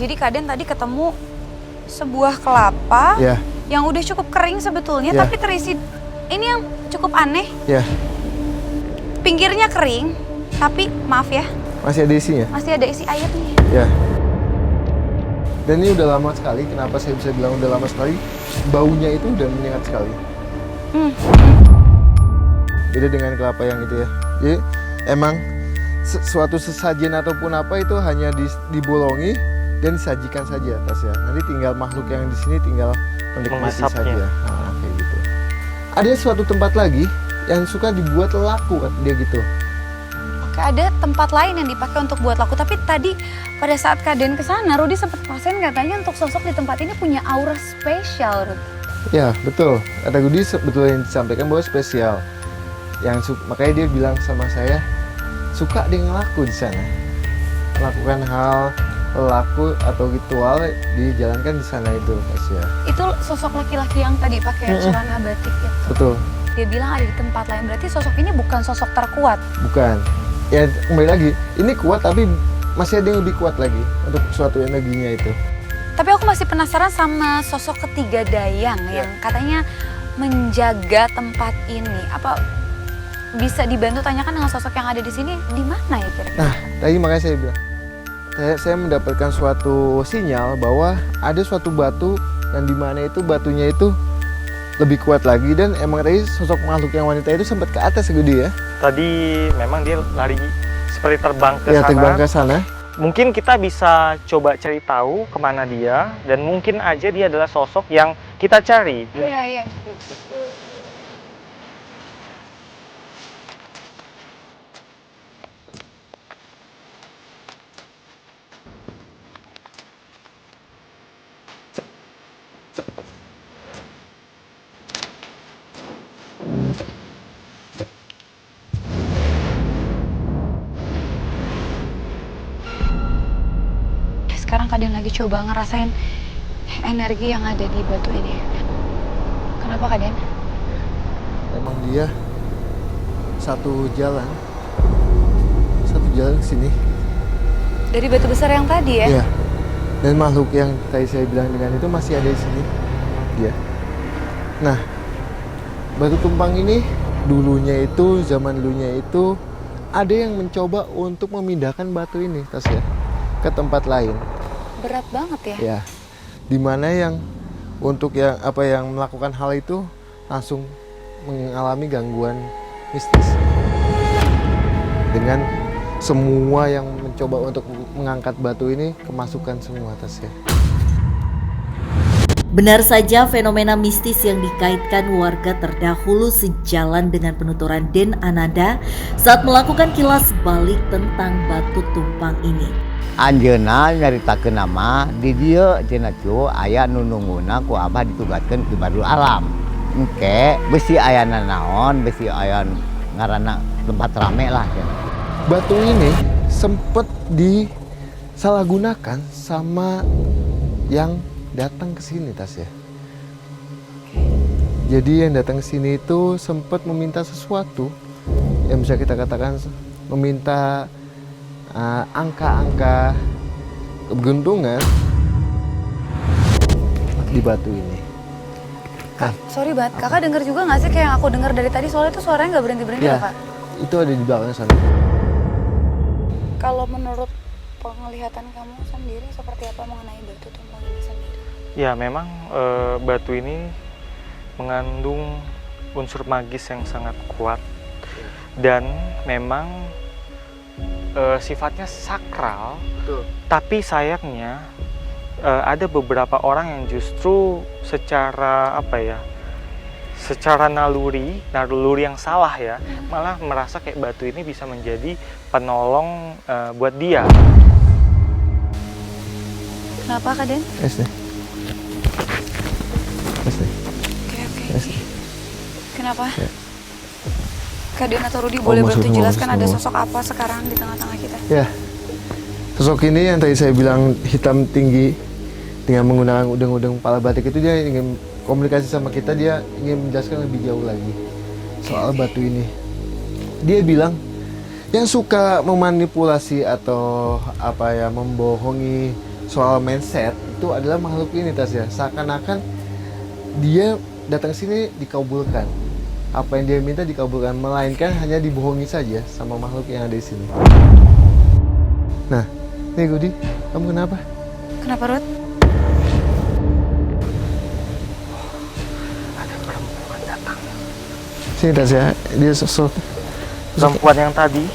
Jadi Kak Den tadi ketemu sebuah kelapa yang udah cukup kering sebetulnya, tapi terisi ini yang cukup aneh. Pinggirnya kering, tapi maaf ya. Masih ada isinya? Masih ada isi airnya. Dan ini udah lama sekali. Kenapa saya bisa bilang udah lama sekali? Baunya itu udah menyengat sekali. Beda dengan kelapa yang itu ya. Jadi emang suatu sesajen ataupun apa itu hanya dibolongi dan disajikan saja atasnya. Nanti tinggal makhluk yang di sini tinggal menikmati saja. Nah, kayak gitu. Ada suatu tempat lagi yang suka dibuat laku kan dia gitu. Oke, ada tempat lain yang dipakai untuk buat laku. Tapi tadi pada saat Kak Den kesana, Rudy sempat pasen katanya untuk sosok di tempat ini punya aura spesial, Rudy. Ya betul. Kata Rudy sebetulnya yang disampaikan bahwa spesial. Makanya dia bilang sama saya suka dia ngelaku di sana, melakukan hal laku atau ritual dijalankan di sana itu, Tasya. Itu sosok laki-laki yang tadi pakai celana batik itu. Betul. Dia bilang ada di tempat lain, berarti sosok ini bukan sosok terkuat. Bukan. Ya kembali lagi, ini kuat tapi masih ada yang lebih kuat lagi untuk suatu energinya itu. Tapi aku masih penasaran sama sosok ketiga dayang yang katanya menjaga tempat ini. Apa bisa dibantu tanyakan dengan sosok yang ada di sini di mana ya kira-kira? Nah, tadi makanya saya bilang, saya mendapatkan suatu sinyal bahwa ada suatu batu yang dimana itu batunya itu lebih kuat lagi dan emang tadi sosok makhluk yang wanita itu sempat ke atas Gede ya. Tadi memang dia lari seperti terbang ke sana. Terbang ke sana. Mungkin kita bisa coba cari tahu kemana dia dan mungkin aja dia adalah sosok yang kita cari. Iya. Sekarang Kak Den lagi coba ngerasain energi yang ada di batu ini. Kenapa Kak Den? Emang dia satu jalan ke sini. Dari batu besar yang tadi ya? Iya. Dan makhluk yang tadi saya bilang dengan itu masih ada di sini. Iya. Nah, batu tumpang ini zaman dulunya itu ada yang mencoba untuk memindahkan batu ini, Tasya, ke tempat lain. Berat banget ya? Ya. Dimana yang yang melakukan hal itu langsung mengalami gangguan mistis. Dengan semua yang mencoba untuk mengangkat batu ini kemasukan semua, Tasya. Benar saja fenomena mistis yang dikaitkan warga terdahulu sejalan dengan penuturan Den Ananda saat melakukan kilas balik tentang batu tumpang ini. Anjeuna nyaritakeun nama di dieu cenah cu aya nu nungguna ku Abah ditugaskeun ke Badul Alam. Engke besi ayana naon, besi aya ngaranna tempat rame lah cenah. Batu ini sempat disalahgunakan sama yang datang ke sini, Tasya. Jadi yang datang ke sini itu sempat meminta sesuatu yang bisa kita katakan meminta angka-angka keberuntungan di batu ini. Kak, sorry banget, kakak denger juga nggak sih kayak yang aku denger dari tadi? Soalnya itu suaranya nggak berhenti-berhenti Ya, loh Kak. itu ada di belakang sana. Kalau menurut penglihatan kamu sendiri seperti apa mengenai batu tumpang ini sendiri? Ya memang batu ini mengandung unsur magis yang sangat kuat dan memang sifatnya sakral. Betul. Tapi sayangnya ada beberapa orang yang justru secara naluri yang salah ya, malah merasa kayak batu ini bisa menjadi penolong buat dia. Kenapa Kak Den? SD. Oke. Kenapa? Ya. Kak Den atau Rudy boleh bantu maksudmu, jelaskan ada sosok apa sekarang di tengah-tengah kita? Ya, sosok ini yang tadi saya bilang hitam tinggi dengan menggunakan udeng-udeng kepala batik itu dia ingin komunikasi sama kita, dia ingin menjelaskan lebih jauh lagi soal batu ini. Dia bilang yang suka memanipulasi atau membohongi soal mindset itu adalah makhluk ini Tasya. Seakan-akan dia datang sini dikabulkan. Apa yang dia minta dikabulkan, melainkan hanya dibohongi saja sama makhluk yang ada di sini. Nah, nih Gudi, kamu kenapa? Kenapa Ruth? Ada perempuan datang. Sini Tasya, dia sosok Perempuan yang tadi?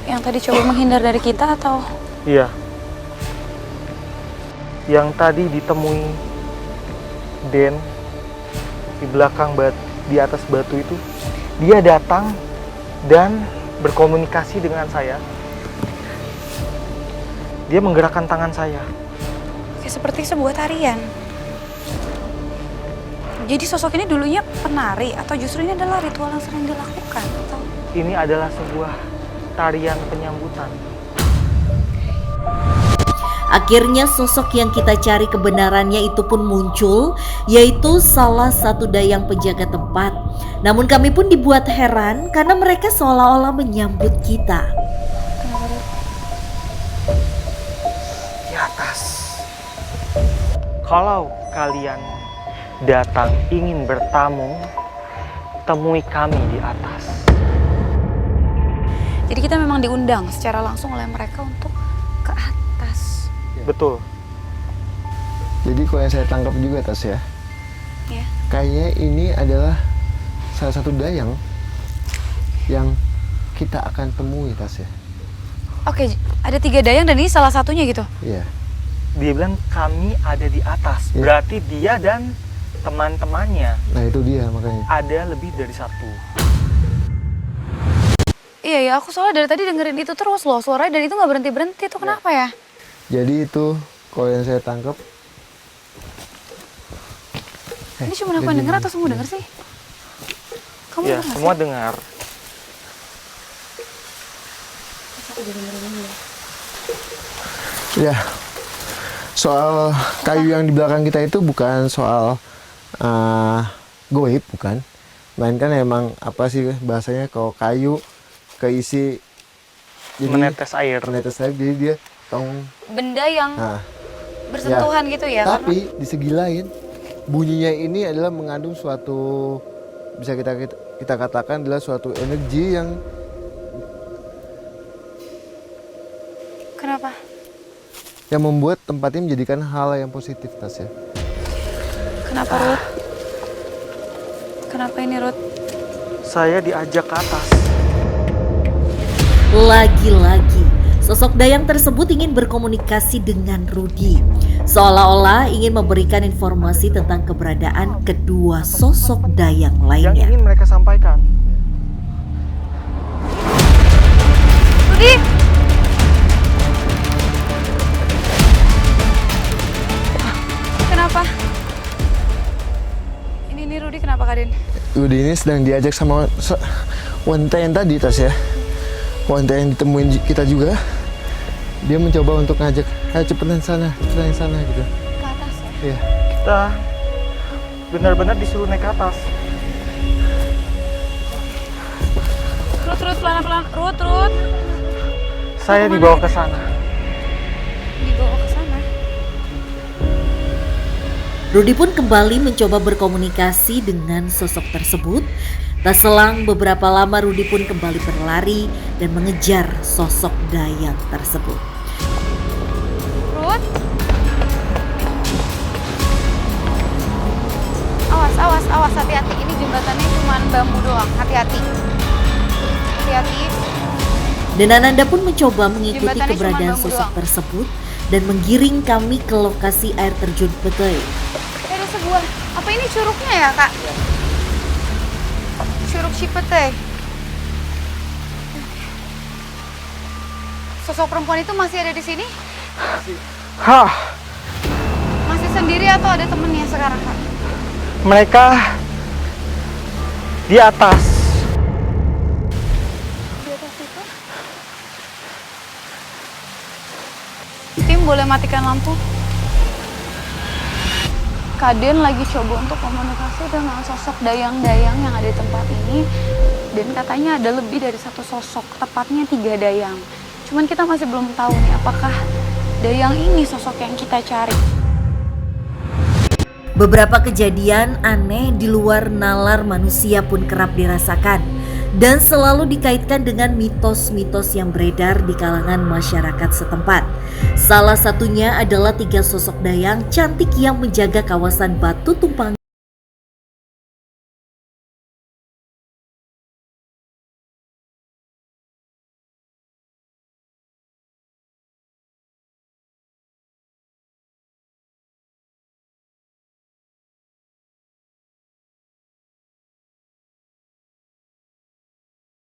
Yang tadi coba menghindar dari kita atau? Iya. Yang tadi ditemui Den di belakang di atas batu itu. Dia datang dan berkomunikasi dengan saya. Dia menggerakkan tangan saya. Kayak seperti sebuah tarian. Jadi sosok ini dulunya penari atau justru ini adalah ritual yang sering dilakukan? Atau? Ini adalah sebuah tarian penyambutan. Akhirnya sosok yang kita cari kebenarannya itu pun muncul, yaitu salah satu dayang penjaga tempat. Namun kami pun dibuat heran karena mereka seolah-olah menyambut kita. Kenapa Ruth? Di atas. Kalau kalian datang ingin bertamu, temui kami di atas. Jadi kita memang diundang secara langsung oleh mereka untuk ke atas. Betul. Jadi kalau yang saya tangkap juga Tasya, Ya. kayaknya ini adalah salah satu dayang yang kita akan temui Tasya. Oke, ada 3 dayang dan ini salah satunya gitu. Iya. Dia bilang kami ada di atas. Iya. Berarti dia dan teman-temannya Nah itu dia makanya. ada lebih dari satu. Iya ya, aku soalnya dari tadi dengerin itu terus loh suaranya dan itu nggak berhenti-berhenti tuh kenapa ya? Jadi itu kalau yang saya tangkap. Ini cuma aku yang denger atau semua denger sih? Kamu Ya, denger nggak semua sih? dengar. Ya, soal kayu yang di belakang kita itu bukan soal goib, bukan. Melainkan emang apa sih bahasanya kalau kayu keisi jadi Menetes air. menetes air, jadi dia tong. Benda yang Nah, bersentuhan gitu ya? tapi di segi lain bunyinya ini adalah mengandung suatu bisa kita katakan adalah suatu energi yang Kenapa? membuat tempat ini menjadikan hal yang positif Tasya. Kenapa Ruth? Kenapa ini Ruth? Saya diajak ke atas. Lagi-lagi, sosok dayang tersebut ingin berkomunikasi dengan Rudy. Seolah-olah ingin memberikan informasi tentang keberadaan kedua sosok dayang Yang lainnya. ingin mereka sampaikan. Rudy! Kenapa? Ini Rudy kenapa Kadin? Rudy ini sedang diajak sama wanita yang tadi Tasya. Wanita yang ditemuin kita juga. Dia mencoba untuk ngajak, ayo cepetan sana gitu. Ke atas ya? Iya. Kita benar-benar disuruh naik ke atas. Ruth, pelan-pelan. Ruth. Saya dibawa ke sana. Dibawa ke sana. Rudy pun kembali mencoba berkomunikasi dengan sosok tersebut. Tak selang beberapa lama Rudy pun kembali berlari dan mengejar sosok dayang tersebut. Ruth. Awas, hati-hati. Ini jembatannya cuma bambu doang. Hati-hati. Dan Ananda pun mencoba mengikuti Jembatannya keberadaan cuma bambu sosok doang. tersebut dan menggiring kami ke lokasi air terjun Petei. Ada sebuah, apa ini curugnya ya kak? Curug Cipete. Sosok perempuan itu masih ada di sini? Hah, Masih sendiri atau ada temennya sekarang kak? mereka di atas. Di atas itu? Tim boleh matikan lampu? Kaden lagi coba untuk komunikasi dengan sosok dayang-dayang yang ada di tempat ini. Dan katanya ada lebih dari satu sosok, tepatnya 3 dayang. Cuman kita masih belum tahu nih apakah Dayang ini sosok yang kita cari. Beberapa kejadian aneh di luar nalar manusia pun kerap dirasakan dan selalu dikaitkan dengan mitos-mitos yang beredar di kalangan masyarakat setempat. Salah satunya adalah 3 sosok dayang cantik yang menjaga kawasan Batu Tumpang